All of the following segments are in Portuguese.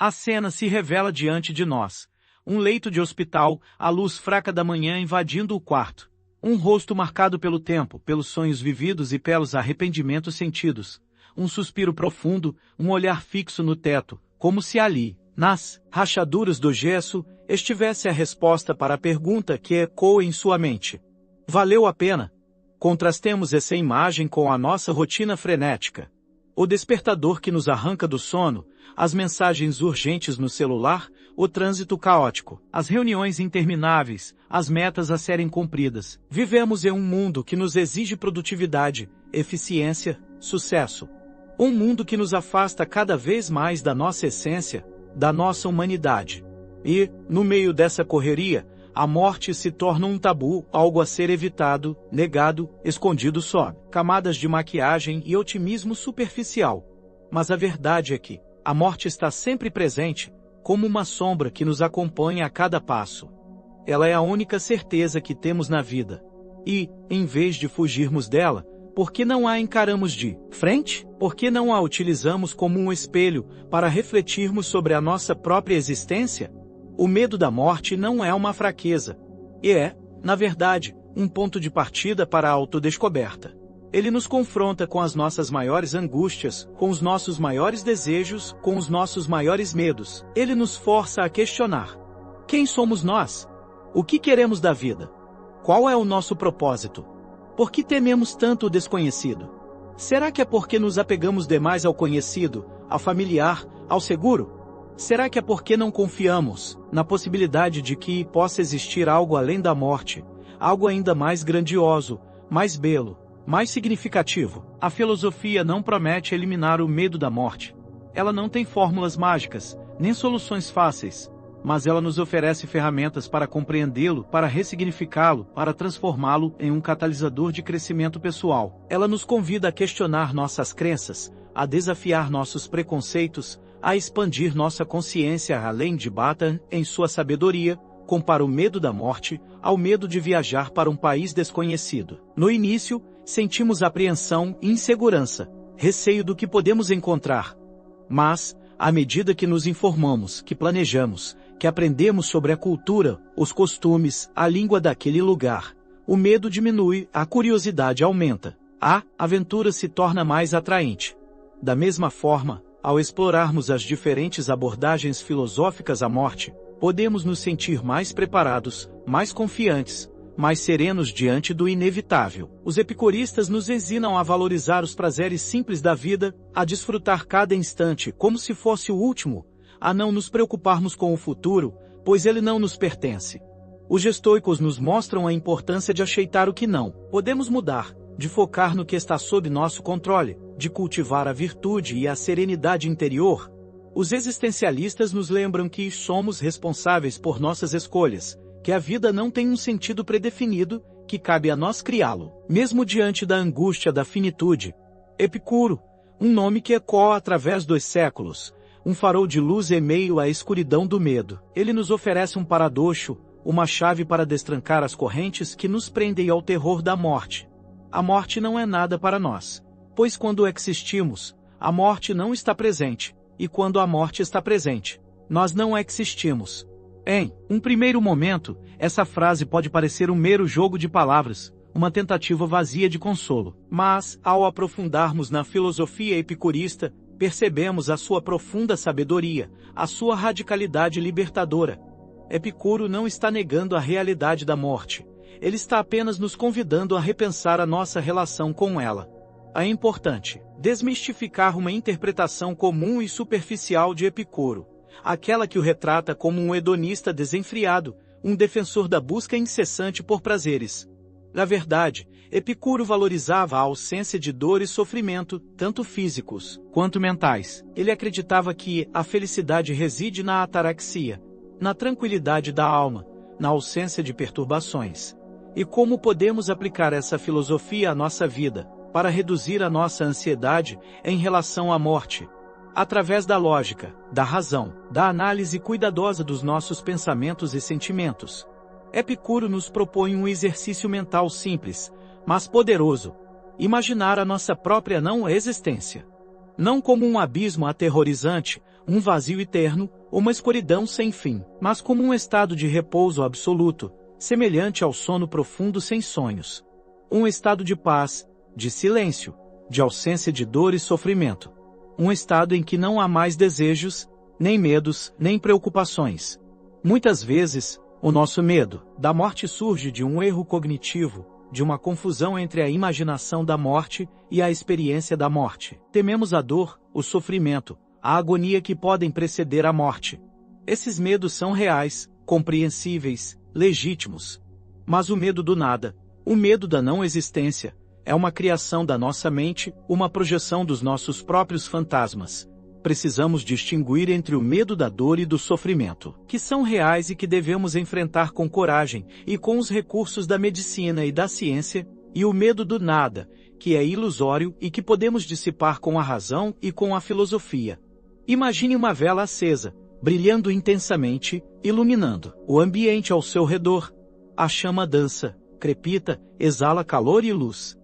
A cena se revela diante de nós. Um leito de hospital, a luz fraca da manhã invadindo o quarto. Um rosto marcado pelo tempo, pelos sonhos vividos e pelos arrependimentos sentidos. Um suspiro profundo, um olhar fixo no teto, como se ali, nas rachaduras do gesso, estivesse a resposta para a pergunta que ecoa em sua mente. Valeu a pena? Contrastemos essa imagem com a nossa rotina frenética. O despertador que nos arranca do sono, as mensagens urgentes no celular, o trânsito caótico, as reuniões intermináveis, as metas a serem cumpridas. Vivemos em um mundo que nos exige produtividade, eficiência, sucesso. Um mundo que nos afasta cada vez mais da nossa essência, da nossa humanidade. E, no meio dessa correria, a morte se torna um tabu, algo a ser evitado, negado, escondido sob camadas de maquiagem e otimismo superficial. Mas a verdade é que a morte está sempre presente, como uma sombra que nos acompanha a cada passo. Ela é a única certeza que temos na vida. E, em vez de fugirmos dela, por que não a encaramos de frente? Por que não a utilizamos como um espelho para refletirmos sobre a nossa própria existência? O medo da morte não é uma fraqueza. E é, na verdade, um ponto de partida para a autodescoberta. Ele nos confronta com as nossas maiores angústias, com os nossos maiores desejos, com os nossos maiores medos. Ele nos força a questionar. Quem somos nós? O que queremos da vida? Qual é o nosso propósito? Por que tememos tanto o desconhecido? Será que é porque nos apegamos demais ao conhecido, ao familiar, ao seguro? Será que é porque não confiamos na possibilidade de que possa existir algo além da morte, algo ainda mais grandioso, mais belo, mais significativo? A filosofia não promete eliminar o medo da morte. Ela não tem fórmulas mágicas, nem soluções fáceis, mas ela nos oferece ferramentas para compreendê-lo, para ressignificá-lo, para transformá-lo em um catalisador de crescimento pessoal. Ela nos convida a questionar nossas crenças, a desafiar nossos preconceitos, a expandir nossa consciência além de Bata, em sua sabedoria, compara o medo da morte ao medo de viajar para um país desconhecido. No início, sentimos apreensão e insegurança, receio do que podemos encontrar. Mas, à medida que nos informamos, que planejamos, que aprendemos sobre a cultura, os costumes, a língua daquele lugar, o medo diminui, a curiosidade aumenta. A aventura se torna mais atraente. Da mesma forma, ao explorarmos as diferentes abordagens filosóficas à morte, podemos nos sentir mais preparados, mais confiantes, mais serenos diante do inevitável. Os epicuristas nos ensinam a valorizar os prazeres simples da vida, a desfrutar cada instante como se fosse o último, a não nos preocuparmos com o futuro, pois ele não nos pertence. Os estoicos nos mostram a importância de aceitar o que não podemos mudar, de focar no que está sob nosso controle, de cultivar a virtude e a serenidade interior. Os existencialistas nos lembram que somos responsáveis por nossas escolhas, que a vida não tem um sentido predefinido, que cabe a nós criá-lo, mesmo diante da angústia da finitude. Epicuro, um nome que ecoa através dos séculos, um farol de luz em meio à escuridão do medo. Ele nos oferece um paradoxo, uma chave para destrancar as correntes que nos prendem ao terror da morte. A morte não é nada para nós, pois quando existimos, a morte não está presente, e quando a morte está presente, nós não existimos. Em um primeiro momento, essa frase pode parecer um mero jogo de palavras, uma tentativa vazia de consolo. Mas, ao aprofundarmos na filosofia epicurista, percebemos a sua profunda sabedoria, a sua radicalidade libertadora. Epicuro não está negando a realidade da morte. Ele está apenas nos convidando a repensar a nossa relação com ela. É importante desmistificar uma interpretação comum e superficial de Epicuro, aquela que o retrata como um hedonista desenfreado, um defensor da busca incessante por prazeres. Na verdade, Epicuro valorizava a ausência de dor e sofrimento, tanto físicos quanto mentais. Ele acreditava que a felicidade reside na ataraxia, na tranquilidade da alma, na ausência de perturbações. E como podemos aplicar essa filosofia à nossa vida, para reduzir a nossa ansiedade em relação à morte? Através da lógica, da razão, da análise cuidadosa dos nossos pensamentos e sentimentos. Epicuro nos propõe um exercício mental simples, mas poderoso. Imaginar a nossa própria não existência. Não como um abismo aterrorizante, um vazio eterno, uma escuridão sem fim, mas como um estado de repouso absoluto, semelhante ao sono profundo sem sonhos. Um estado de paz, de silêncio, de ausência de dor e sofrimento. Um estado em que não há mais desejos, nem medos, nem preocupações. Muitas vezes, o nosso medo da morte surge de um erro cognitivo, de uma confusão entre a imaginação da morte e a experiência da morte. Tememos a dor, o sofrimento, a agonia que podem preceder a morte. Esses medos são reais, compreensíveis, legítimos. Mas o medo do nada, o medo da não existência, é uma criação da nossa mente, uma projeção dos nossos próprios fantasmas. Precisamos distinguir entre o medo da dor e do sofrimento, que são reais e que devemos enfrentar com coragem e com os recursos da medicina e da ciência, e o medo do nada, que é ilusório e que podemos dissipar com a razão e com a filosofia. Imagine uma vela acesa, brilhando intensamente, iluminando o ambiente ao seu redor. A chama dança, crepita, exala calor e luz.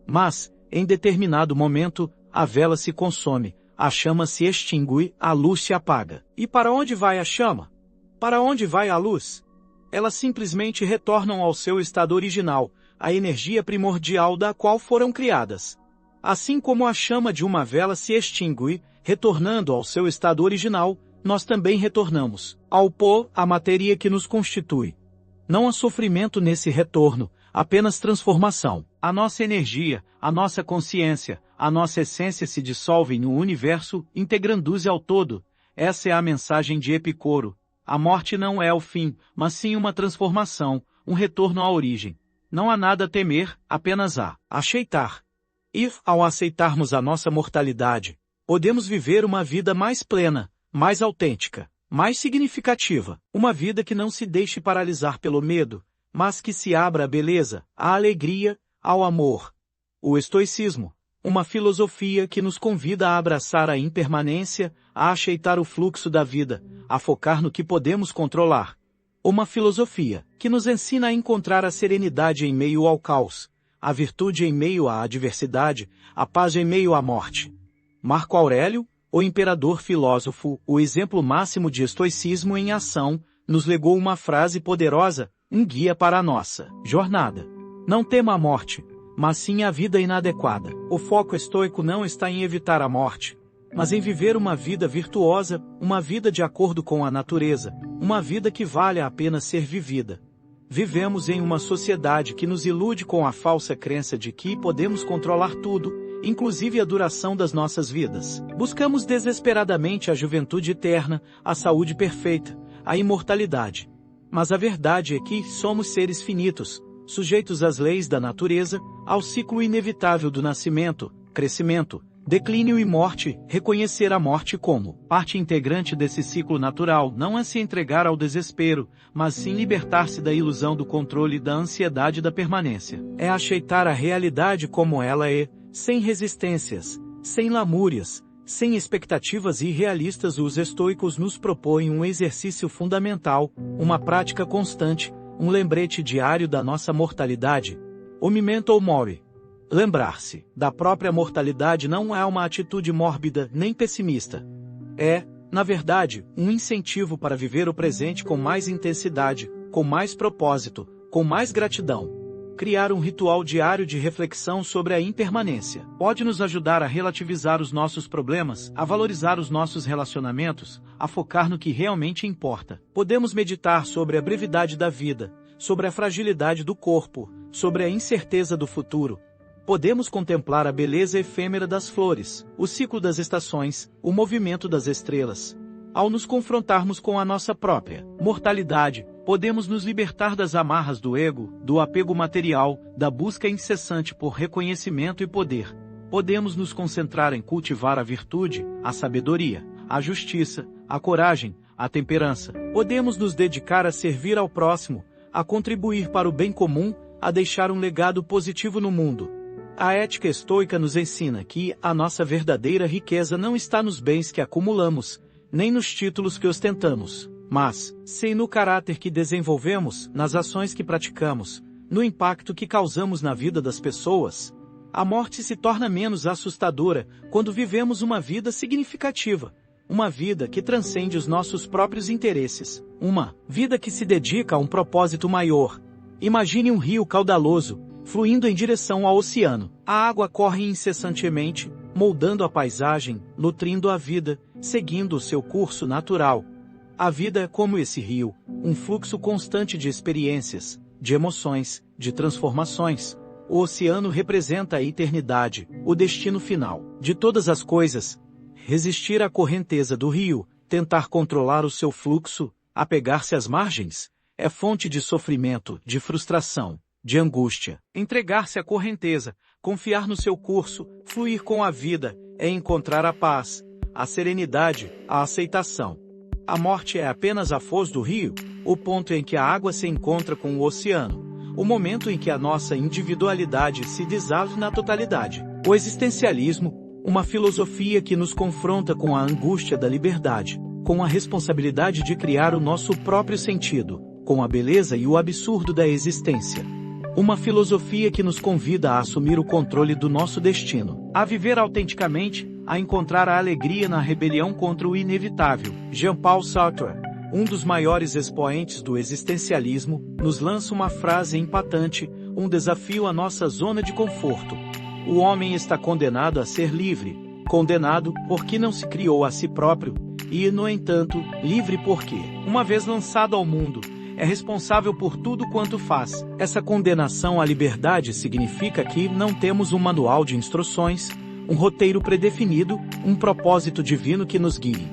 Mas, em determinado momento, a vela se consome, a chama se extingue, a luz se apaga. E para onde vai a chama? Para onde vai a luz? Elas simplesmente retornam ao seu estado original, a energia primordial da qual foram criadas. Assim como a chama de uma vela se extingue, retornando ao seu estado original, nós também retornamos ao pó, a matéria que nos constitui. Não há sofrimento nesse retorno, apenas transformação. A nossa energia, a nossa consciência, a nossa essência se dissolvem no universo, integrando-se ao todo. Essa é a mensagem de Epicuro. A morte não é o fim, mas sim uma transformação, um retorno à origem. Não há nada a temer, apenas a aceitar. E, ao aceitarmos a nossa mortalidade, podemos viver uma vida mais plena, mais autêntica, mais significativa. Uma vida que não se deixe paralisar pelo medo, mas que se abra à beleza, à alegria, ao amor. O estoicismo, uma filosofia que nos convida a abraçar a impermanência, a aceitar o fluxo da vida, a focar no que podemos controlar. Uma filosofia que nos ensina a encontrar a serenidade em meio ao caos, a virtude em meio à adversidade, a paz em meio à morte. Marco Aurélio, o imperador filósofo, o exemplo máximo de estoicismo em ação, nos legou uma frase poderosa, um guia para a nossa jornada. Não tema a morte, mas sim a vida inadequada. O foco estoico não está em evitar a morte, mas em viver uma vida virtuosa, uma vida de acordo com a natureza, uma vida que vale a pena ser vivida. Vivemos em uma sociedade que nos ilude com a falsa crença de que podemos controlar tudo, inclusive a duração das nossas vidas. Buscamos desesperadamente a juventude eterna, a saúde perfeita, a imortalidade. Mas a verdade é que somos seres finitos, sujeitos às leis da natureza, ao ciclo inevitável do nascimento, crescimento, declínio e morte. Reconhecer a morte como parte integrante desse ciclo natural não é se entregar ao desespero, mas sim libertar-se da ilusão do controle e da ansiedade da permanência. É aceitar a realidade como ela é, sem resistências, sem lamúrias, sem expectativas irrealistas. Os estoicos nos propõem um exercício fundamental, uma prática constante, um lembrete diário da nossa mortalidade. O memento mori. Lembrar-se da própria mortalidade não é uma atitude mórbida nem pessimista. É, na verdade, um incentivo para viver o presente com mais intensidade, com mais propósito, com mais gratidão. Criar um ritual diário de reflexão sobre a impermanência pode nos ajudar a relativizar os nossos problemas, a valorizar os nossos relacionamentos, a focar no que realmente importa. Podemos meditar sobre a brevidade da vida, sobre a fragilidade do corpo, sobre a incerteza do futuro. Podemos contemplar a beleza efêmera das flores, o ciclo das estações, o movimento das estrelas. Ao nos confrontarmos com a nossa própria mortalidade, podemos nos libertar das amarras do ego, do apego material, da busca incessante por reconhecimento e poder. Podemos nos concentrar em cultivar a virtude, a sabedoria, a justiça, a coragem, a temperança. Podemos nos dedicar a servir ao próximo, a contribuir para o bem comum, a deixar um legado positivo no mundo. A ética estoica nos ensina que a nossa verdadeira riqueza não está nos bens que acumulamos, nem nos títulos que ostentamos, mas, sim no caráter que desenvolvemos, nas ações que praticamos, no impacto que causamos na vida das pessoas. A morte se torna menos assustadora quando vivemos uma vida significativa. uma vida que transcende os nossos próprios interesses, uma vida que se dedica a um propósito maior. Imagine um rio caudaloso, fluindo em direção ao oceano. A água corre incessantemente, moldando a paisagem, nutrindo a vida, seguindo o seu curso natural. A vida é como esse rio, um fluxo constante de experiências, de emoções, de transformações. O oceano representa a eternidade, o destino final de todas as coisas. Resistir à correnteza do rio, tentar controlar o seu fluxo, apegar-se às margens, é fonte de sofrimento, de frustração, de angústia. Entregar-se à correnteza, confiar no seu curso, fluir com a vida, é encontrar a paz, a serenidade, a aceitação. A morte é apenas a foz do rio, o ponto em que a água se encontra com o oceano, o momento em que a nossa individualidade se dissolve na totalidade. O existencialismo, uma filosofia que nos confronta com a angústia da liberdade, com a responsabilidade de criar o nosso próprio sentido, com a beleza e o absurdo da existência. Uma filosofia que nos convida a assumir o controle do nosso destino, a viver autenticamente, a encontrar a alegria na rebelião contra o inevitável. Jean-Paul Sartre, um dos maiores expoentes do existencialismo, nos lança uma frase impactante, um desafio à nossa zona de conforto. O homem está condenado a ser livre, condenado porque não se criou a si próprio, e, no entanto, livre porque, uma vez lançado ao mundo, é responsável por tudo quanto faz. Essa condenação à liberdade significa que não temos um manual de instruções, um roteiro predefinido, um propósito divino que nos guie.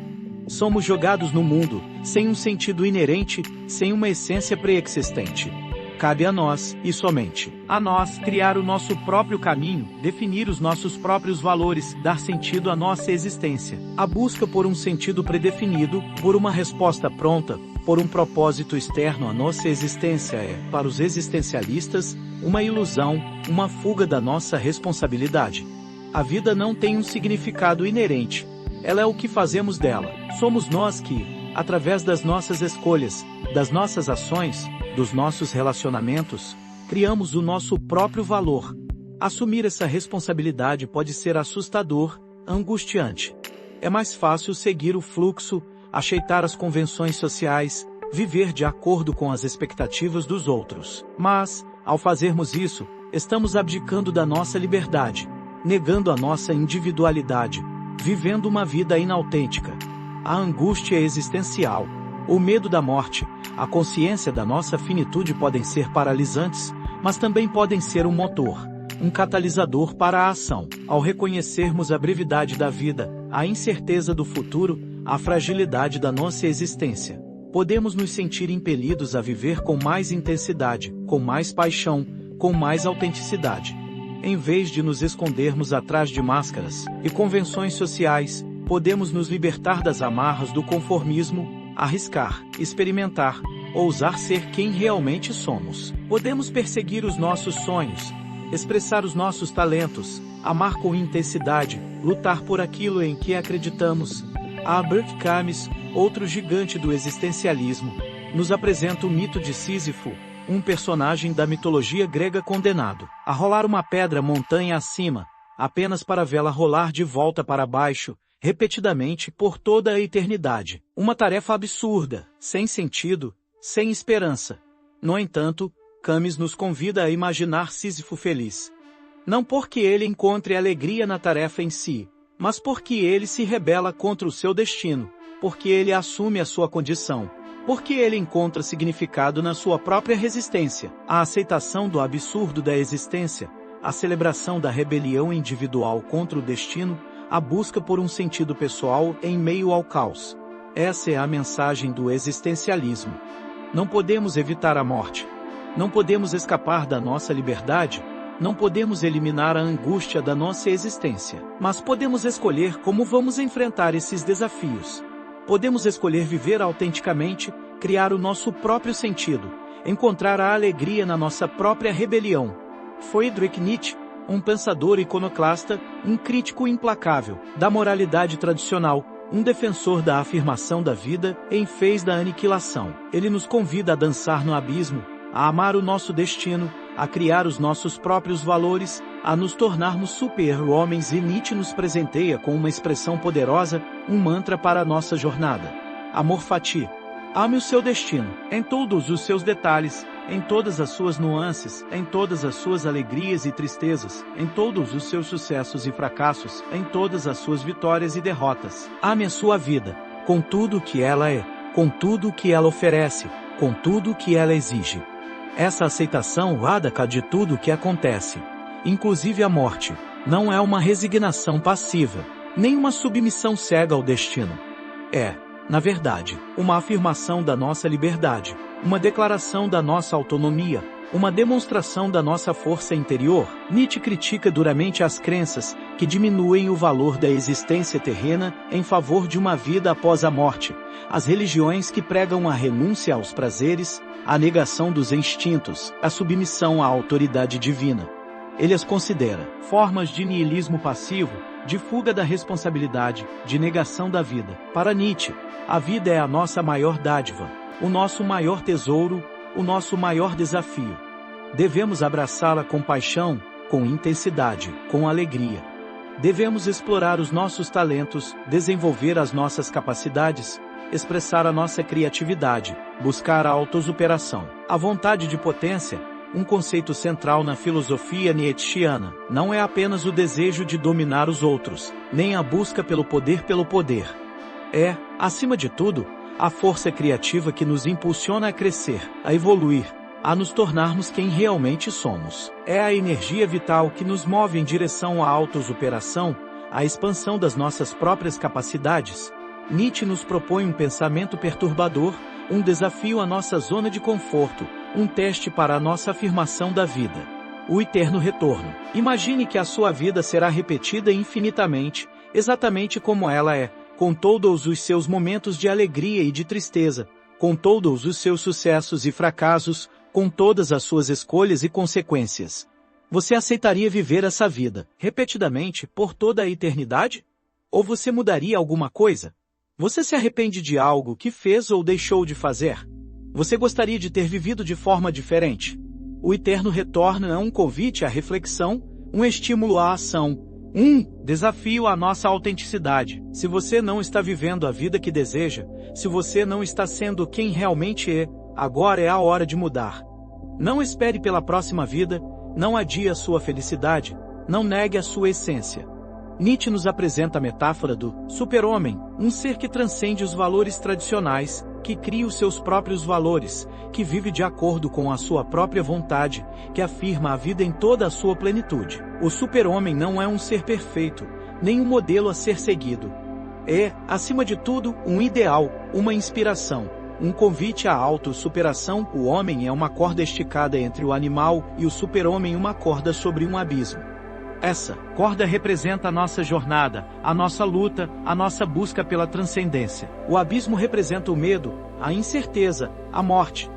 Somos jogados no mundo, sem um sentido inerente, sem uma essência pré-existente. Cabe a nós, e somente a nós, criar o nosso próprio caminho, definir os nossos próprios valores, dar sentido à nossa existência. A busca por um sentido predefinido, por uma resposta pronta, por um propósito externo à nossa existência é, para os existencialistas, uma ilusão, uma fuga da nossa responsabilidade. A vida não tem um significado inerente. Ela é o que fazemos dela. Somos nós que, através das nossas escolhas, das nossas ações, dos nossos relacionamentos, criamos o nosso próprio valor. Assumir essa responsabilidade pode ser assustador, angustiante. É mais fácil seguir o fluxo, aceitar as convenções sociais, viver de acordo com as expectativas dos outros. Mas, ao fazermos isso, estamos abdicando da nossa liberdade, negando a nossa individualidade, vivendo uma vida inautêntica. A angústia existencial, o medo da morte, a consciência da nossa finitude podem ser paralisantes, mas também podem ser um motor, um catalisador para a ação. Ao reconhecermos a brevidade da vida, a incerteza do futuro, a fragilidade da nossa existência, podemos nos sentir impelidos a viver com mais intensidade, com mais paixão, com mais autenticidade. Em vez de nos escondermos atrás de máscaras e convenções sociais, podemos nos libertar das amarras do conformismo, arriscar, experimentar, ousar ser quem realmente somos. Podemos perseguir os nossos sonhos, expressar os nossos talentos, amar com intensidade, lutar por aquilo em que acreditamos. Albert Camus, outro gigante do existencialismo, nos apresenta o mito de Sísifo, um personagem da mitologia grega condenado a rolar uma pedra montanha acima, apenas para vê-la rolar de volta para baixo, repetidamente por toda a eternidade. Uma tarefa absurda, sem sentido, sem esperança. No entanto, Camus nos convida a imaginar Sísifo feliz. Não porque ele encontre alegria na tarefa em si, mas porque ele se rebela contra o seu destino, porque ele assume a sua condição, porque ele encontra significado na sua própria resistência. A aceitação do absurdo da existência, a celebração da rebelião individual contra o destino, a busca por um sentido pessoal em meio ao caos. Essa é a mensagem do existencialismo. Não podemos evitar a morte. Não podemos escapar da nossa liberdade. Não podemos eliminar a angústia da nossa existência. Mas podemos escolher como vamos enfrentar esses desafios. Podemos escolher viver autenticamente, criar o nosso próprio sentido, encontrar a alegria na nossa própria rebelião. Friedrich Nietzsche, um pensador iconoclasta, um crítico implacável da moralidade tradicional, um defensor da afirmação da vida em vez da aniquilação. Ele nos convida a dançar no abismo, a amar o nosso destino, a criar os nossos próprios valores, a nos tornarmos super-homens, e Nietzsche nos presenteia com uma expressão poderosa, um mantra para a nossa jornada. Amor fati. Ame o seu destino, em todos os seus detalhes, em todas as suas nuances, em todas as suas alegrias e tristezas, em todos os seus sucessos e fracassos, em todas as suas vitórias e derrotas. Ame a sua vida, com tudo o que ela é, com tudo o que ela oferece, com tudo o que ela exige. Essa aceitação radical de tudo o que acontece, inclusive a morte, não é uma resignação passiva, nem uma submissão cega ao destino. É, na verdade, uma afirmação da nossa liberdade, uma declaração da nossa autonomia, uma demonstração da nossa força interior. Nietzsche critica duramente as crenças que diminuem o valor da existência terrena em favor de uma vida após a morte, as religiões que pregam a renúncia aos prazeres, a negação dos instintos, a submissão à autoridade divina. Ele as considera formas de niilismo passivo, de fuga da responsabilidade, de negação da vida. Para Nietzsche, a vida é a nossa maior dádiva, o nosso maior tesouro, o nosso maior desafio. Devemos abraçá-la com paixão, com intensidade, com alegria. Devemos explorar os nossos talentos, desenvolver as nossas capacidades, expressar a nossa criatividade, buscar a autossuperação. A vontade de potência, um conceito central na filosofia nietzschiana, não é apenas o desejo de dominar os outros, nem a busca pelo poder. É, acima de tudo, a força criativa que nos impulsiona a crescer, a evoluir, a nos tornarmos quem realmente somos. É a energia vital que nos move em direção à autossuperação, à expansão das nossas próprias capacidades. Nietzsche nos propõe um pensamento perturbador, um desafio à nossa zona de conforto, um teste para a nossa afirmação da vida. O eterno retorno. Imagine que a sua vida será repetida infinitamente, exatamente como ela é, com todos os seus momentos de alegria e de tristeza, com todos os seus sucessos e fracassos, com todas as suas escolhas e consequências. Você aceitaria viver essa vida, repetidamente, por toda a eternidade? Ou você mudaria alguma coisa? Você se arrepende de algo que fez ou deixou de fazer? Você gostaria de ter vivido de forma diferente? O eterno retorno é um convite à reflexão, um estímulo à ação, um desafio à nossa autenticidade. Se você não está vivendo a vida que deseja, se você não está sendo quem realmente é, agora é a hora de mudar. Não espere pela próxima vida, não adie a sua felicidade, não negue a sua essência. Nietzsche nos apresenta a metáfora do super-homem, um ser que transcende os valores tradicionais, que cria os seus próprios valores, que vive de acordo com a sua própria vontade, que afirma a vida em toda a sua plenitude. O super-homem não é um ser perfeito, nem um modelo a ser seguido. É, acima de tudo, um ideal, uma inspiração, um convite à autossuperação. O homem é uma corda esticada entre o animal e o super-homem, uma corda sobre um abismo. Essa corda representa a nossa jornada, a nossa luta, a nossa busca pela transcendência. O abismo representa o medo, a incerteza, a morte.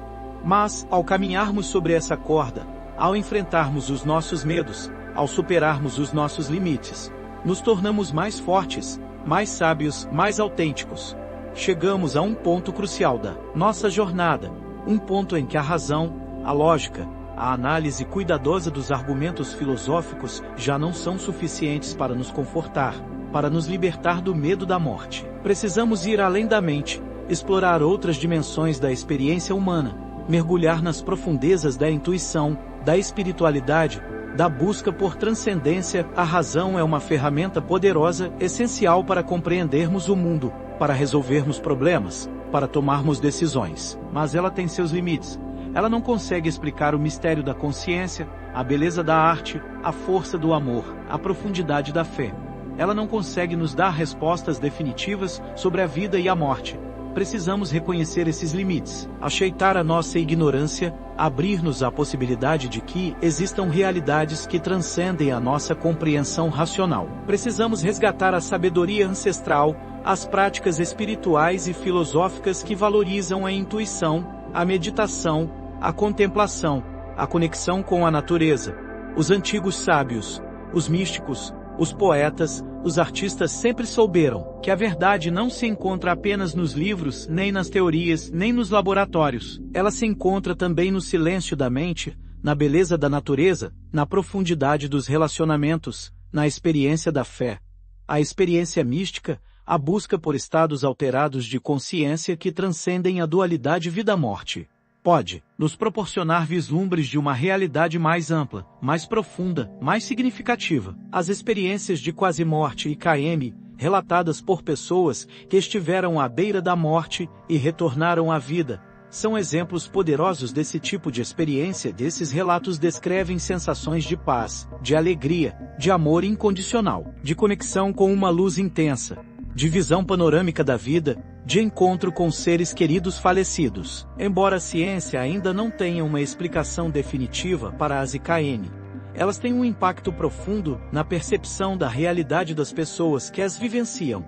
Mas, ao caminharmos sobre essa corda, ao enfrentarmos os nossos medos, ao superarmos os nossos limites, nos tornamos mais fortes, mais sábios, mais autênticos. Chegamos a um ponto crucial da nossa jornada, um ponto em que a razão, a lógica, a análise cuidadosa dos argumentos filosóficos já não são suficientes para nos confortar, para nos libertar do medo da morte. Precisamos ir além da mente, explorar outras dimensões da experiência humana, mergulhar nas profundezas da intuição, da espiritualidade, da busca por transcendência. A razão é uma ferramenta poderosa, essencial para compreendermos o mundo, para resolvermos problemas, para tomarmos decisões. Mas ela tem seus limites. Ela não consegue explicar o mistério da consciência, a beleza da arte, a força do amor, a profundidade da fé. Ela não consegue nos dar respostas definitivas sobre a vida e a morte. Precisamos reconhecer esses limites, aceitar a nossa ignorância, abrir-nos à possibilidade de que existam realidades que transcendem a nossa compreensão racional. Precisamos resgatar a sabedoria ancestral, as práticas espirituais e filosóficas que valorizam a intuição, a meditação, a contemplação, a conexão com a natureza. Os antigos sábios, os místicos, os poetas, os artistas sempre souberam que a verdade não se encontra apenas nos livros, nem nas teorias, nem nos laboratórios. Ela se encontra também no silêncio da mente, na beleza da natureza, na profundidade dos relacionamentos, na experiência da fé. A experiência mística, a busca por estados alterados de consciência que transcendem a dualidade vida-morte, pode nos proporcionar vislumbres de uma realidade mais ampla, mais profunda, mais significativa. As experiências de quase-morte e KM, relatadas por pessoas que estiveram à beira da morte e retornaram à vida, são exemplos poderosos desse tipo de experiência. Desses relatos descrevem sensações de paz, de alegria, de amor incondicional, de conexão com uma luz intensa, de visão panorâmica da vida, de encontro com seres queridos falecidos. Embora a ciência ainda não tenha uma explicação definitiva para as IKN, elas têm um impacto profundo na percepção da realidade das pessoas que as vivenciam.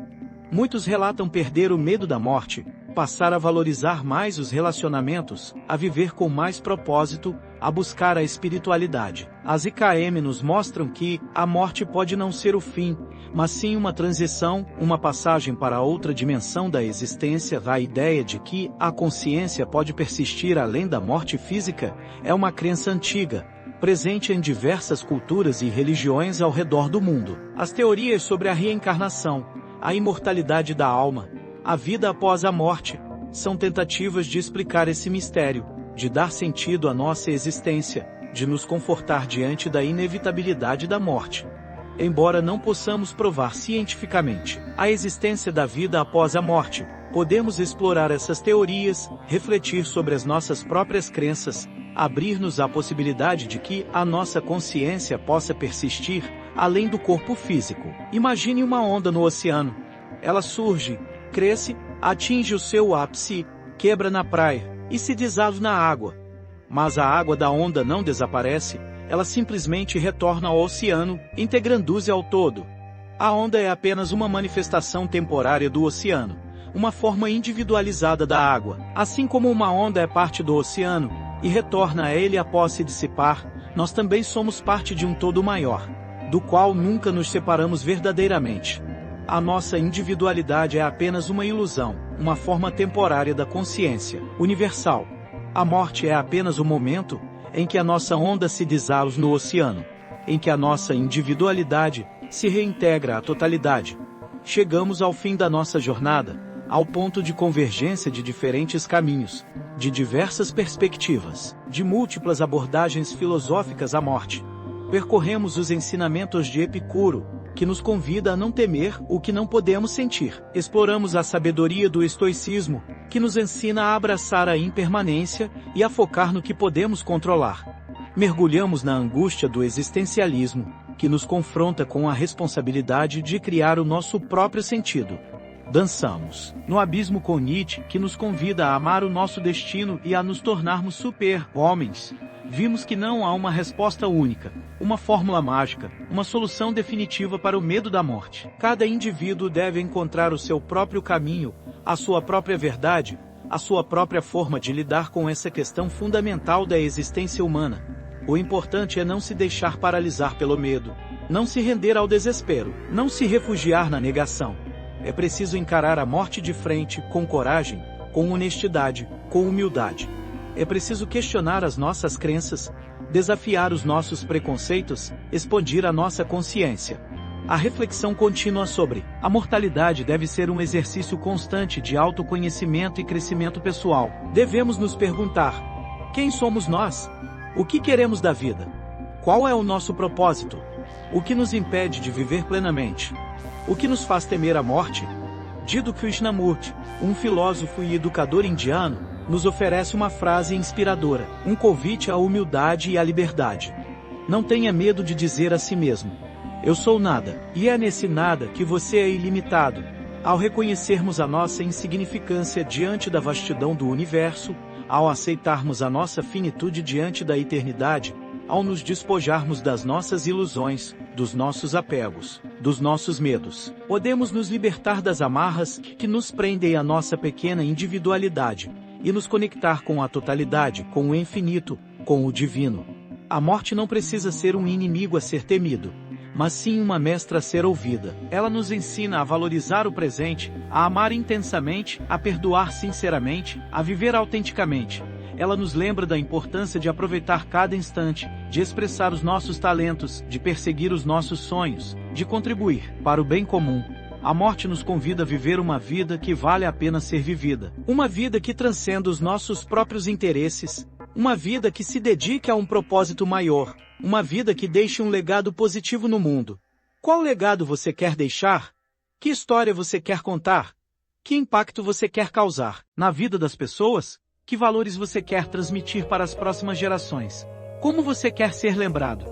Muitos relatam perder o medo da morte, passar a valorizar mais os relacionamentos, a viver com mais propósito, a buscar a espiritualidade. As IKM nos mostram que a morte pode não ser o fim, mas sim uma transição, uma passagem para outra dimensão da existência. A ideia de que a consciência pode persistir além da morte física é uma crença antiga, presente em diversas culturas e religiões ao redor do mundo. As teorias sobre a reencarnação, a imortalidade da alma, a vida após a morte, são tentativas de explicar esse mistério, de dar sentido à nossa existência, de nos confortar diante da inevitabilidade da morte. Embora não possamos provar cientificamente a existência da vida após a morte, podemos explorar essas teorias, refletir sobre as nossas próprias crenças, abrir-nos à possibilidade de que a nossa consciência possa persistir além do corpo físico. Imagine uma onda no oceano. Ela surge, cresce, atinge o seu ápice, quebra na praia e se desava na água. Mas a água da onda não desaparece, ela simplesmente retorna ao oceano, integrando-se ao todo. A onda é apenas uma manifestação temporária do oceano, uma forma individualizada da água. Assim como uma onda é parte do oceano e retorna a ele após se dissipar, nós também somos parte de um todo maior, do qual nunca nos separamos verdadeiramente. A nossa individualidade é apenas uma ilusão, uma forma temporária da consciência universal. A morte é apenas o momento em que a nossa onda se dissolve no oceano, em que a nossa individualidade se reintegra à totalidade. Chegamos ao fim da nossa jornada, ao ponto de convergência de diferentes caminhos, de diversas perspectivas, de múltiplas abordagens filosóficas à morte. Percorremos os ensinamentos de Epicuro, que nos convida a não temer o que não podemos sentir. Exploramos a sabedoria do estoicismo, que nos ensina a abraçar a impermanência e a focar no que podemos controlar. Mergulhamos na angústia do existencialismo, que nos confronta com a responsabilidade de criar o nosso próprio sentido. Dançamos no abismo com Nietzsche, que nos convida a amar o nosso destino e a nos tornarmos super-homens. Vimos que não há uma resposta única, uma fórmula mágica, uma solução definitiva para o medo da morte. Cada indivíduo deve encontrar o seu próprio caminho, a sua própria verdade, a sua própria forma de lidar com essa questão fundamental da existência humana. O importante é não se deixar paralisar pelo medo, não se render ao desespero, não se refugiar na negação. É preciso encarar a morte de frente, com coragem, com honestidade, com humildade. É preciso questionar as nossas crenças, desafiar os nossos preconceitos, expandir a nossa consciência. A reflexão contínua sobre a mortalidade deve ser um exercício constante de autoconhecimento e crescimento pessoal. Devemos nos perguntar: quem somos nós? O que queremos da vida? Qual é o nosso propósito? O que nos impede de viver plenamente? O que nos faz temer a morte? Jiddu Krishnamurti, um filósofo e educador indiano, nos oferece uma frase inspiradora, um convite à humildade e à liberdade. Não tenha medo de dizer a si mesmo: eu sou nada, e é nesse nada que você é ilimitado. Ao reconhecermos a nossa insignificância diante da vastidão do universo, ao aceitarmos a nossa finitude diante da eternidade, ao nos despojarmos das nossas ilusões, dos nossos apegos, dos nossos medos, podemos nos libertar das amarras que nos prendem à nossa pequena individualidade e nos conectar com a totalidade, com o infinito, com o divino. A morte não precisa ser um inimigo a ser temido, mas sim uma mestra a ser ouvida. Ela nos ensina a valorizar o presente, a amar intensamente, a perdoar sinceramente, a viver autenticamente. Ela nos lembra da importância de aproveitar cada instante, de expressar os nossos talentos, de perseguir os nossos sonhos, de contribuir para o bem comum. A morte nos convida a viver uma vida que vale a pena ser vivida. Uma vida que transcenda os nossos próprios interesses. Uma vida que se dedique a um propósito maior. Uma vida que deixe um legado positivo no mundo. Qual legado você quer deixar? Que história você quer contar? Que impacto você quer causar na vida das pessoas? Que valores você quer transmitir para as próximas gerações? Como você quer ser lembrado?